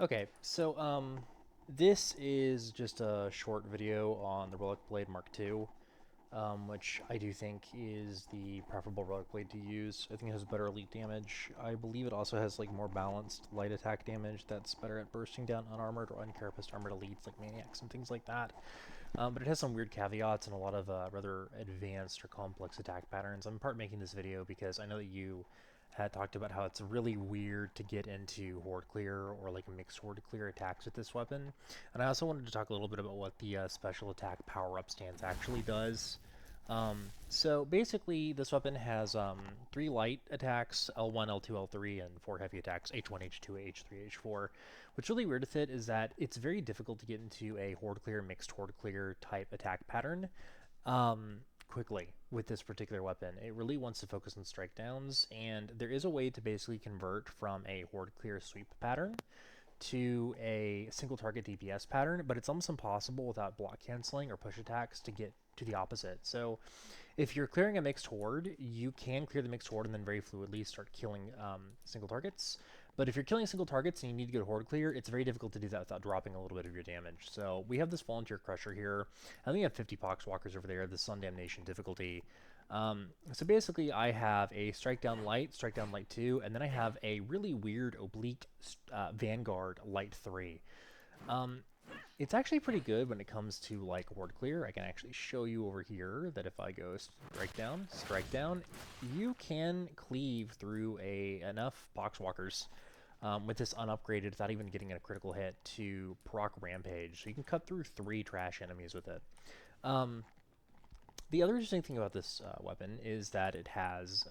Okay, so this is just a short video on the Relic Blade Mark II, which I do think is the preferable Relic Blade to use. I think it has better elite damage. I believe it also has like more balanced light attack damage that's better at bursting down unarmored or uncarapace armored elites like maniacs and things like that. But it has some weird caveats and a lot of rather advanced or complex attack patterns. I'm in part making this video because I know that you had talked about how it's really weird to get into Horde clear or like mixed Horde clear attacks with this weapon. And I also wanted to talk a little bit about what the special attack power-up stance actually does. So basically, this weapon has 3 light attacks, L1, L2, L3, and 4 heavy attacks, H1, H2, H3, H4. What's really weird with it is that it's very difficult to get into a Horde clear, mixed Horde clear type attack pattern quickly with this particular weapon. It really wants to focus on strike downs, and there is a way to basically convert from a Horde clear sweep pattern to a single target DPS pattern, but it's almost impossible without block canceling or push attacks to get to the opposite. So if you're clearing a mixed horde, you can clear the mixed horde and then very fluidly start killing single targets. But if you're killing single targets and you need to get a horde clear, it's very difficult to do that without dropping a little bit of your damage. So we have this volunteer crusher here. I think we have 50 poxwalkers over there, the Sun Damnation difficulty. So basically I have a strike down light 2, and then I have a really weird oblique Vanguard light 3. It's actually pretty good when it comes to like horde clear. I can actually show you over here that if I go strike down, you can cleave through enough poxwalkers with this unupgraded without even getting a critical hit to proc rampage. So you can cut through 3 trash enemies with it. The other interesting thing about this weapon is that it has,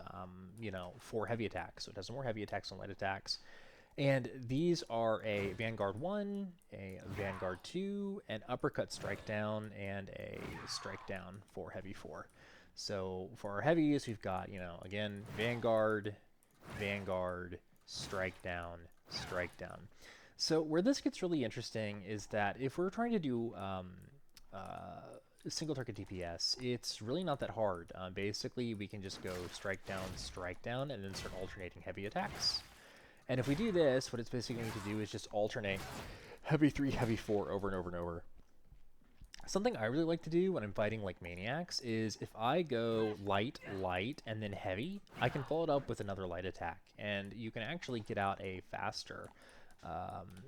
4 heavy attacks. So it has more heavy attacks than light attacks. And these are a Vanguard 1, a Vanguard 2, an uppercut strike down, and a strike down for heavy 4. So for our heavies, we've got, again, Vanguard, Vanguard, strike down, strike down. So where this gets really interesting is that if we're trying to do single target DPS, it's really not that hard. Basically, we can just go strike down, and then start alternating heavy attacks. And if we do this, what it's basically going to do is just alternate heavy 3, heavy 4 over and over and over. Something I really like to do when I'm fighting like maniacs is if I go light, and then heavy, I can follow it up with another light attack. And you can actually get out a faster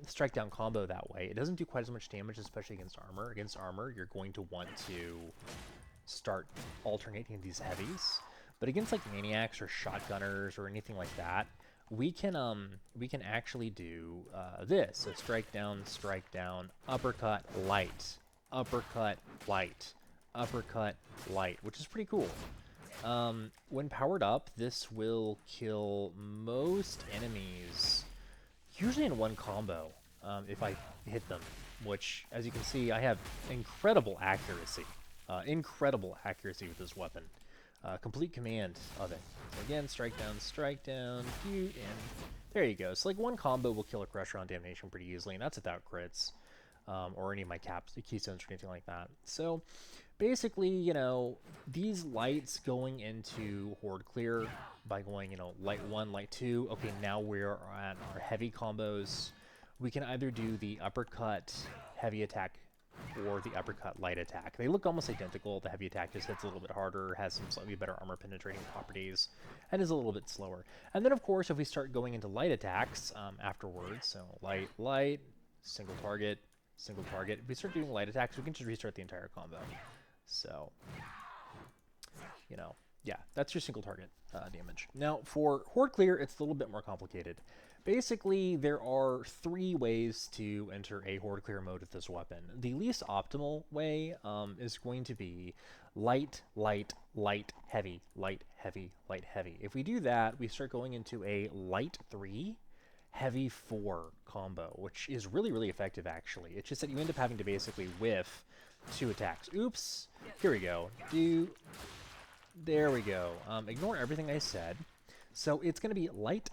strike down combo that way. It doesn't do quite as much damage, especially against armor. Against armor, you're going to want to start alternating these heavies. But against like maniacs or shotgunners or anything like that, we can actually do this. So strike down, uppercut, light, uppercut, light, uppercut, light, which is pretty cool. When powered up, this will kill most enemies, usually in one combo, if I hit them, which, as you can see, I have incredible accuracy. Incredible accuracy with this weapon. Complete command of it. So again, strike down, cute, and there you go. So like one combo will kill a Crusher on Damnation pretty easily, and that's without crits, or any of my keystones or anything like that. So basically, these lights going into Horde clear by going, light 1, light 2. Okay, now we're at our heavy combos. We can either do the uppercut heavy attack or the uppercut light attack. They look almost identical. The heavy attack just hits a little bit harder, has some slightly better armor penetrating properties, and is a little bit slower. And then, of course, if we start going into light attacks afterwards, so light, single target, if we start doing light attacks, we can just restart the entire combo. So, yeah, that's your single target damage. Now, for Horde clear, it's a little bit more complicated. Basically, there are 3 ways to enter a Horde clear mode with this weapon. The least optimal way is going to be light, heavy, light, heavy, light, heavy. If we do that, we start going into a light 3, heavy 4 combo, which is really, really effective, actually. It's just that you end up having to basically whiff 2 attacks. Oops! Here we go. There we go. Ignore everything I said. So it's going to be light,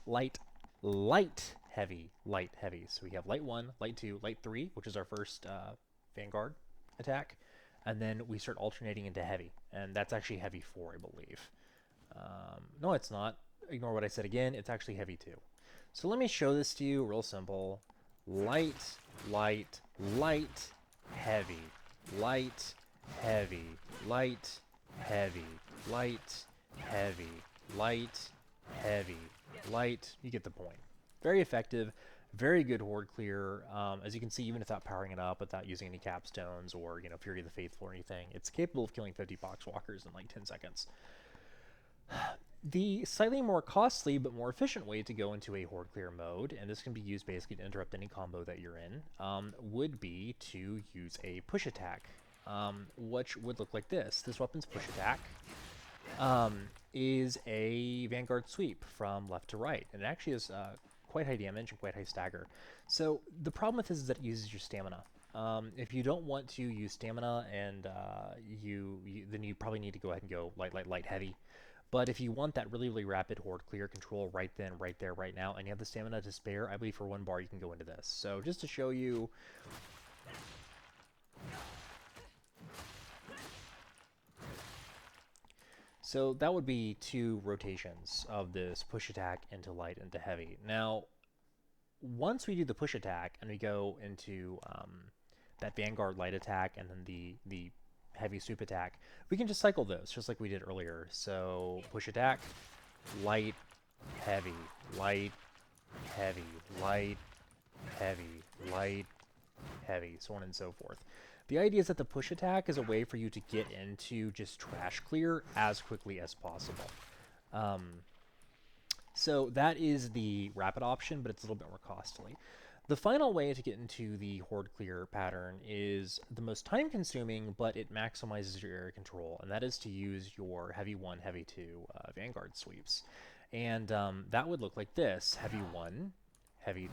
heavy, light, heavy. So we have light 1, light 2, light 3, which is our first Vanguard attack. And then we start alternating into heavy. And that's actually heavy 4, I believe. No, it's not. Ignore what I said again. It's actually heavy 2. So let me show this to you real simple. light, light, light, heavy, light, heavy, light, heavy, light, heavy, light, heavy, light. You get the point. Very effective, very good horde clear. As you can see, even without powering it up, without using any capstones or, you know, Fury of the Faithful or anything, it's capable of killing 50 boxwalkers in like 10 seconds. The slightly more costly but more efficient way to go into a horde clear mode, and this can be used basically to interrupt any combo that you're in, would be to use a push attack, which would look like this. This weapon's push attack is a Vanguard sweep from left to right, and it actually is quite high damage and quite high stagger. So the problem with this is that it uses your stamina. If you don't want to use stamina, and then you probably need to go ahead and go light, light, light, heavy. But if you want that really, really rapid horde clear control right then, right there, right now, and you have the stamina to spare, I believe for 1 bar you can go into this. So just to show you... So that would be 2 rotations of this push attack into light into heavy. Now, once we do the push attack and we go into that Vanguard light attack and then the heavy sweep attack, we can just cycle those just like we did earlier. So push attack, light, heavy, light, heavy, light, heavy, light, heavy, so on and so forth. The idea is that the push attack is a way for you to get into just trash clear as quickly as possible. So that is the rapid option, but it's a little bit more costly. The final way to get into the horde clear pattern is the most time consuming, but it maximizes your area control, and that is to use your heavy 1, heavy 2 Vanguard sweeps. And that would look like this: heavy 1, heavy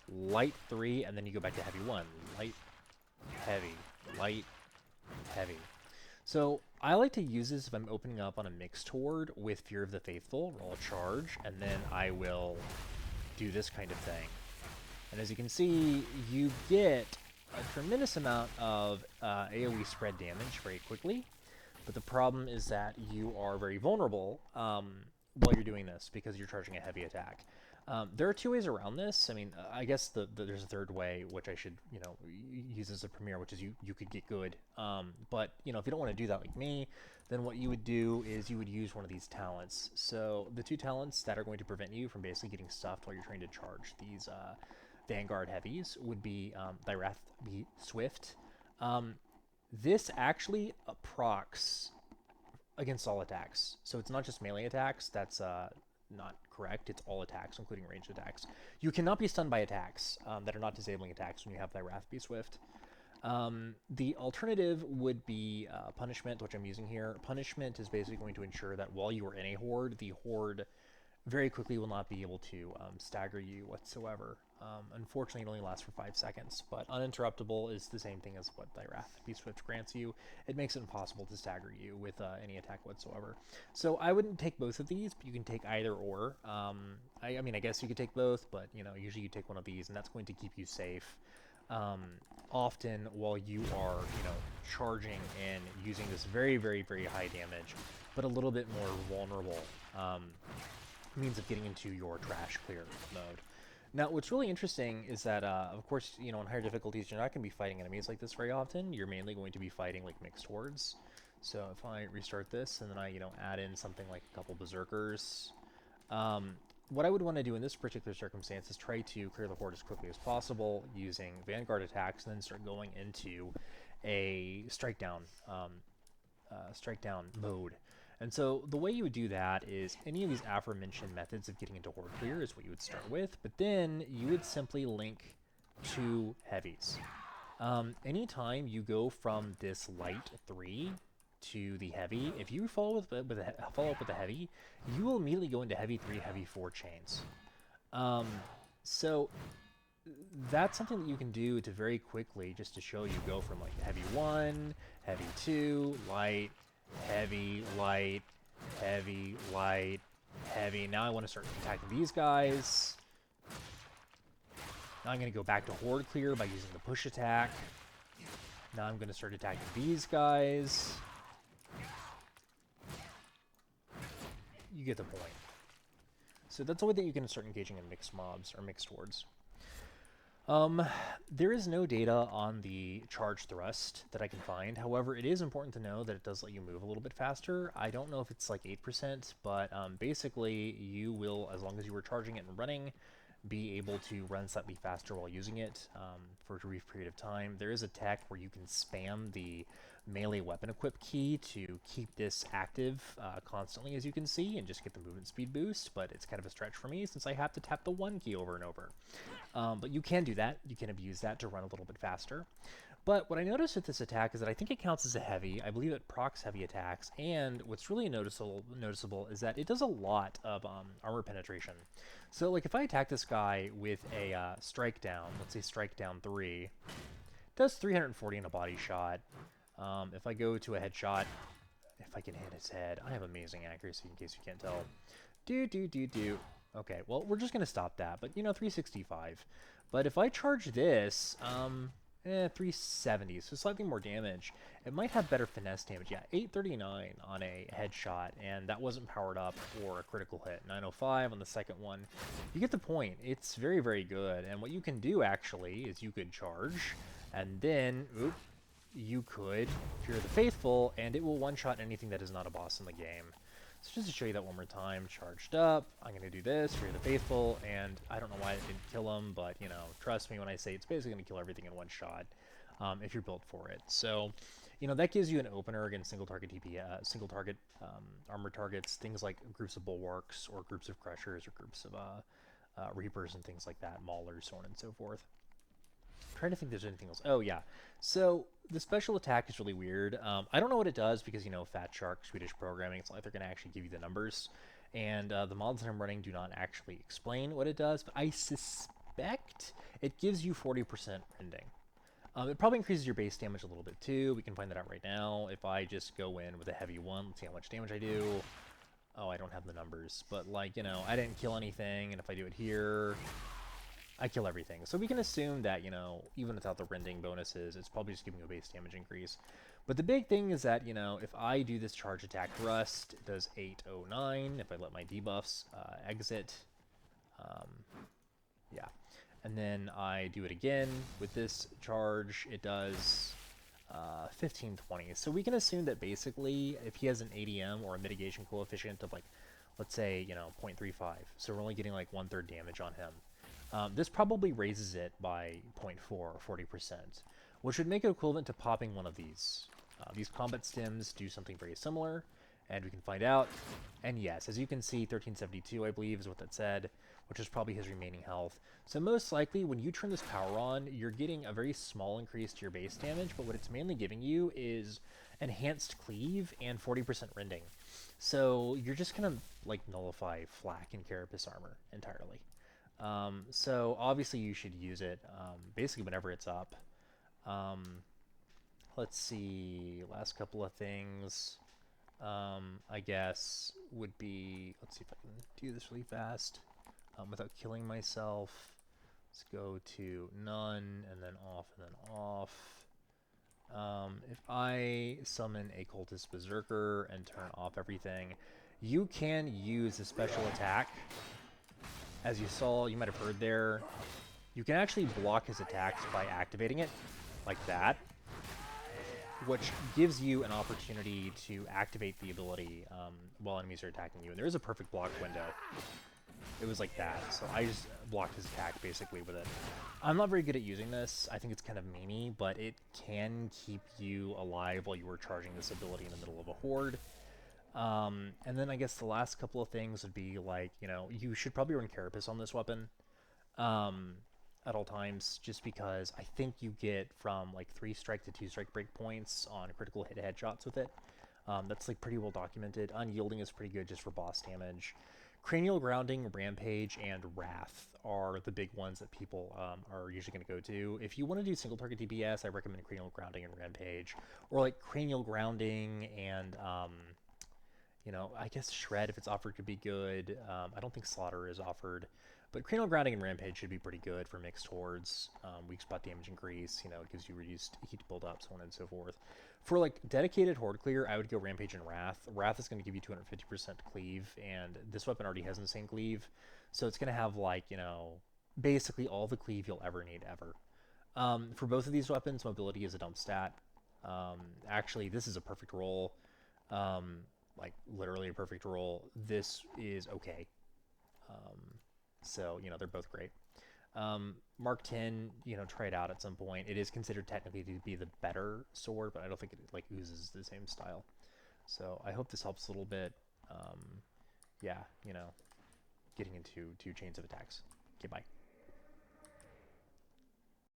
2, light 3, and then you go back to heavy 1, light, heavy, light, heavy. So I like to use this if I'm opening up on a mixed horde with Fear of the Faithful, roll a charge, and then I will do this kind of thing. And as you can see, you get a tremendous amount of AoE spread damage very quickly, but the problem is that you are very vulnerable while you're doing this because you're charging a heavy attack. There are 2 ways around this. I mean, I guess there's a third way, which I should, you know, use as a premiere, which is you could get good. But, you know, if you don't want to do that like me, then what you would do is you would use one of these talents. So the 2 talents that are going to prevent you from basically getting stuffed while you're trying to charge these Vanguard heavies would be thy Wrath be Swift. This actually procs against all attacks. So it's not just melee attacks. That's not correct. It's all attacks, including ranged attacks. You cannot be stunned by attacks that are not disabling attacks when you have thy Wrath be Swift. The alternative would be Punishment, which I'm using here. Punishment is basically going to ensure that while you are in a horde, the horde very quickly will not be able to stagger you whatsoever. Unfortunately, it only lasts for 5 seconds, but uninterruptible is the same thing as what thy Wrath be Swift grants you. It makes it impossible to stagger you with any attack whatsoever. So I wouldn't take both of these, but you can take either or. I mean, I guess you could take both, but you know, usually you take one of these, and that's going to keep you safe. Often while you are, you know, charging and using this very, very, very high damage, but a little bit more vulnerable means of getting into your trash clear mode. Now, what's really interesting is that, of course, you know, in higher difficulties, you're not going to be fighting enemies like this very often. You're mainly going to be fighting, like, mixed hordes. So if I restart this, and then I, you know, add in something like a couple berserkers, what I would want to do in this particular circumstance is try to clear the horde as quickly as possible using Vanguard attacks, and then start going into a strike down mode. And so the way you would do that is any of these aforementioned methods of getting into horde clear is what you would start with, but then you would simply link to heavies. Anytime you go from this light 3 to the heavy, if you follow up with a heavy, you will immediately go into heavy 3, heavy 4 chains. So that's something that you can do to very quickly, just to show you, go from like heavy 1, heavy 2, light, heavy, light, heavy, light, heavy. Now I want to start attacking these guys. Now I'm going to go back to horde clear by using the push attack. Now I'm going to start attacking these guys. You get the point. So that's the way that you can start engaging in mixed mobs or mixed hordes. Um, there is no data on the charge thrust that I can find. However, it is important to know that it does let you move a little bit faster. I don't know if it's like 8%, but basically you will, as long as you were charging it and running, be able to run slightly faster while using it for a brief period of time. There is a tech where you can spam the melee weapon equip key to keep this active constantly, as you can see, and just get the movement speed boost, but it's kind of a stretch for me since I have to tap the 1 key over and over. But you can do that. You can abuse that to run a little bit faster. But what I noticed with this attack is that I think it counts as a heavy. I believe it procs heavy attacks, and what's really noticeable is that it does a lot of armor penetration. So, like, if I attack this guy with a strike down, let's say strike down 3, it does 340 in a body shot. If I go to a headshot, if I can hit his head, I have amazing accuracy in case you can't tell. Do. Okay, well, we're just going to stop that, but, 365. But if I charge this, 370, so slightly more damage. It might have better finesse damage. Yeah, 839 on a headshot, and that wasn't powered up for a critical hit. 905 on the second one. You get the point. It's very, very good. And what you can do, actually, is you could charge, and then, you could Fear the Faithful, and it will one-shot anything that is not a boss in the game. So just to show you that one more time, charged up, I'm going to do this, Fear the Faithful, and I don't know why it didn't kill him, but, trust me when I say it's basically going to kill everything in one shot if you're built for it. So, that gives you an opener against single target armor targets, things like groups of bulwarks, or groups of crushers, or groups of reapers and things like that, maulers, so on and so forth. Trying to think if there's anything else. Oh, yeah. So the special attack is really weird. I don't know what it does because, Fat Shark, Swedish programming, it's not like they're going to actually give you the numbers. And the mods that I'm running do not actually explain what it does, but I suspect it gives you 40% rending. It probably increases your base damage a little bit too. We can find that out right now. If I just go in with a heavy one, let's see how much damage I do. Oh, I don't have the numbers, but I didn't kill anything, and if I do it here, I kill everything. So we can assume that, even without the rending bonuses, it's probably just giving you a base damage increase. But the big thing is that, if I do this charge attack thrust, it does 809. If I let my debuffs exit, yeah. And then I do it again with this charge, it does 1520. So we can assume that basically, if he has an ADM or a mitigation coefficient of let's say, 0.35, so we're only getting 1/3 damage on him. This probably raises it by 0.4 or 40%, which would make it equivalent to popping one of these. These combat stims do something very similar, and we can find out. And yes, as you can see, 1372, I believe, is what that said, which is probably his remaining health. So most likely, when you turn this power on, you're getting a very small increase to your base damage, but what it's mainly giving you is enhanced cleave and 40% rending. So you're just going to nullify flak and carapace armor entirely. So obviously you should use it basically whenever it's up. Let's see, last couple of things I guess would be, let's see if I can do this really fast without killing myself. Let's go to none and then off and then off. If I summon a cultist berserker and turn off everything, you can use a special attack. As you saw, you might have heard there, you can actually block his attacks by activating it, like that, which gives you an opportunity to activate the ability while enemies are attacking you. And there is a perfect block window. It was like that, so I just blocked his attack basically with it. I'm not very good at using this. I think it's kind of memey, but it can keep you alive while you were charging this ability in the middle of a horde. And then I guess the last couple of things would be you should probably run Carapace on this weapon at all times, just because I think you get from 3 strike to 2 strike breakpoints on critical hit headshots with it. That's pretty well documented. Unyielding is pretty good just for boss damage. Cranial Grounding, Rampage, and Wrath are the big ones that people are usually going to go to. If you want to do single target DPS, I recommend Cranial Grounding and Rampage, or Cranial Grounding and I guess Shred, if it's offered, could be good. I don't think Slaughter is offered, but Cranial Grounding and Rampage should be pretty good for mixed hordes. Weak spot damage increase, it gives you reduced heat build up, so on and so forth. For dedicated horde clear, I would go Rampage and Wrath. Wrath is going to give you 250% cleave, and this weapon already has insane cleave, so it's going to have basically all the cleave you'll ever need ever. For both of these weapons, mobility is a dump stat. Actually, this is a perfect roll. Like literally a perfect roll. This is okay. So, you know, they're both great. Mark 10, you know, try it out at some point. It is considered technically to be the better sword, but I don't think it like oozes the same style. So I hope this helps a little bit. Yeah, you know, getting into two chains of attacks. Okay, bye.